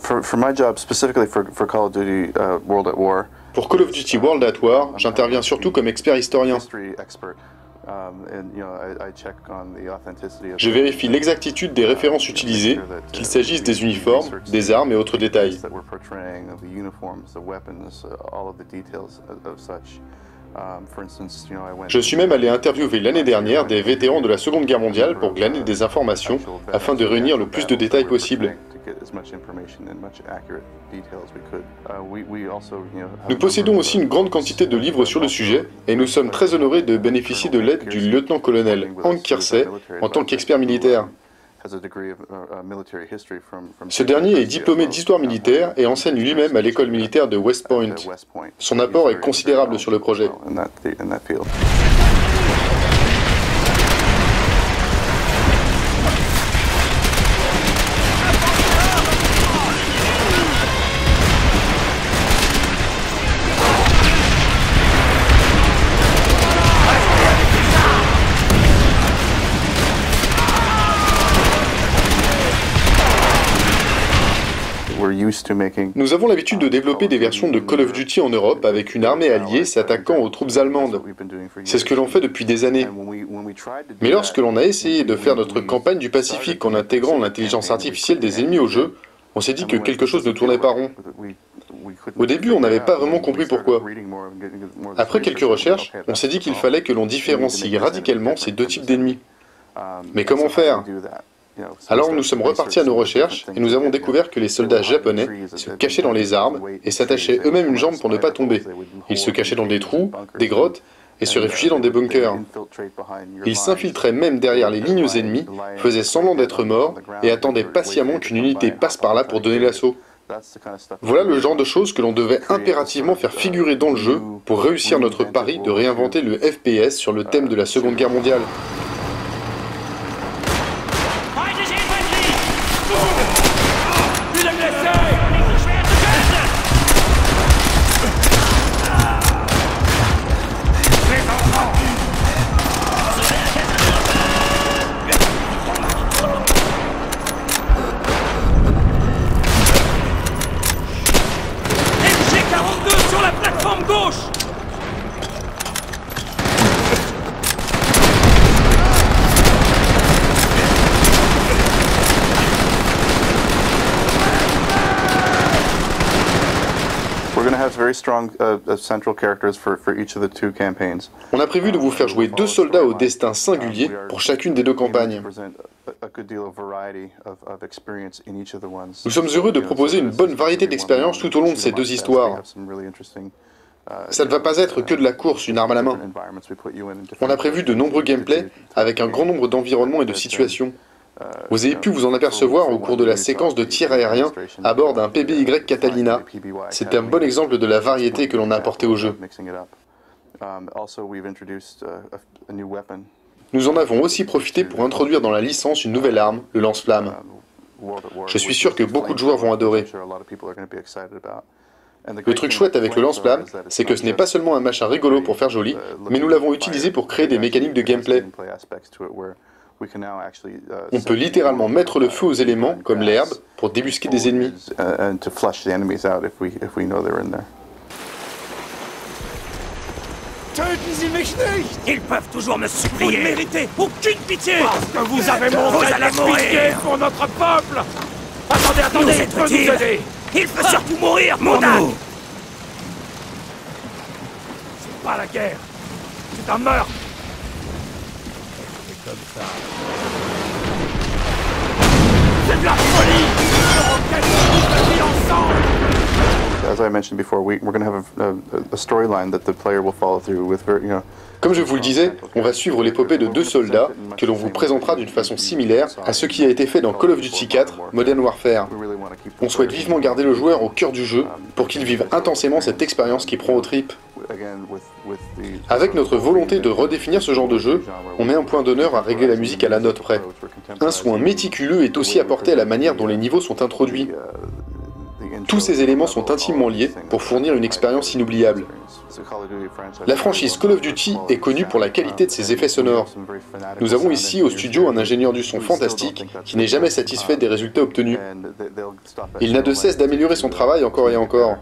For my job, specifically for Call of Duty World at War, Pour Call of Duty World at War, j'interviens surtout comme expert historien. Je vérifie l'exactitude des références utilisées, qu'il s'agisse des uniformes, des armes et autres détails. Je suis même allé interviewer l'année dernière des vétérans de la Seconde Guerre mondiale pour glaner des informations afin de réunir le plus de détails possible. Nous possédons aussi une grande quantité de livres sur le sujet et nous sommes très honorés de bénéficier de l'aide du lieutenant-colonel Hank Kersey en tant qu'expert militaire. Ce dernier est diplômé d'histoire militaire et enseigne lui-même à l'école militaire de West Point. Son apport est considérable sur le projet. Nous avons l'habitude de développer des versions de Call of Duty en Europe avec une armée alliée s'attaquant aux troupes allemandes. C'est ce que l'on fait depuis des années. Mais lorsque l'on a essayé de faire notre campagne du Pacifique en intégrant l'intelligence artificielle des ennemis au jeu, on s'est dit que quelque chose ne tournait pas rond. Au début, on n'avait pas vraiment compris pourquoi. Après quelques recherches, on s'est dit qu'il fallait que l'on différencie radicalement ces deux types d'ennemis. Mais comment faire ? Alors nous sommes repartis à nos recherches et nous avons découvert que les soldats japonais se cachaient dans les arbres et s'attachaient eux-mêmes une jambe pour ne pas tomber. Ils se cachaient dans des trous, des grottes et se réfugiaient dans des bunkers. Ils s'infiltraient même derrière les lignes ennemies, faisaient semblant d'être morts et attendaient patiemment qu'une unité passe par là pour donner l'assaut. Voilà le genre de choses que l'on devait impérativement faire figurer dans le jeu pour réussir notre pari de réinventer le FPS sur le thème de la Seconde Guerre mondiale. On a prévu de vous faire jouer deux soldats au destin singulier pour chacune des deux campagnes. Nous sommes heureux de proposer une bonne variété d'expériences tout au long de ces deux histoires. Ça ne va pas être que de la course, une arme à la main. On a prévu de nombreux gameplays avec un grand nombre d'environnements et de situations. Vous avez pu vous en apercevoir au cours de la séquence de tir aérien à bord d'un PBY Catalina. C'est un bon exemple de la variété que l'on a apportée au jeu. Nous en avons aussi profité pour introduire dans la licence une nouvelle arme, le lance-flamme. Je suis sûr que beaucoup de joueurs vont adorer. Le truc chouette avec le lance-flamme, c'est que ce n'est pas seulement un machin rigolo pour faire joli, mais nous l'avons utilisé pour créer des mécaniques de gameplay. On peut littéralement mettre le feu aux éléments, comme l'herbe, pour débusquer des ennemis. Ils peuvent toujours me supplier. Vous ne méritez aucune pitié. Parce que vous avez montré de la pitié pour notre peuple. Attendez, il peut nous aider. Il peut surtout mourir, mon âme. C'est pas la guerre. C'est un meurtre. C'est comme ça. C'est de la folie. On vit ensemble. As I mentioned before, we're going to have a storyline that the player will follow through with, Comme je vous le disais, on va suivre l'épopée de deux soldats que l'on vous présentera d'une façon similaire à ce qui a été fait dans Call of Duty 4, Modern Warfare. On souhaite vivement garder le joueur au cœur du jeu pour qu'il vive intensément cette expérience qui prend aux tripes. Avec notre volonté de redéfinir ce genre de jeu, on met un point d'honneur à régler la musique à la note près. Un soin méticuleux est aussi apporté à la manière dont les niveaux sont introduits. Tous ces éléments sont intimement liés pour fournir une expérience inoubliable. La franchise Call of Duty est connue pour la qualité de ses effets sonores. Nous avons ici au studio un ingénieur du son fantastique qui n'est jamais satisfait des résultats obtenus. Il n'a de cesse d'améliorer son travail encore et encore.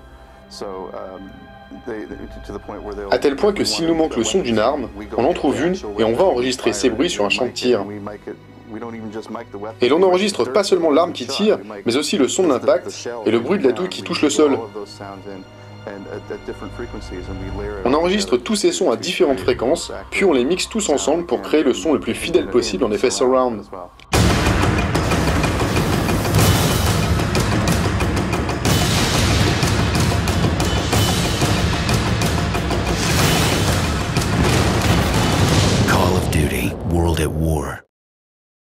À tel point que s'il nous manque le son d'une arme, on en trouve une et on va enregistrer ces bruits sur un champ de tir. Et l'on n'enregistre pas seulement l'arme qui tire, mais aussi le son de l'impact et le bruit de la douille qui touche le sol. On enregistre tous ces sons à différentes fréquences, puis on les mixe tous ensemble pour créer le son le plus fidèle possible en effet surround.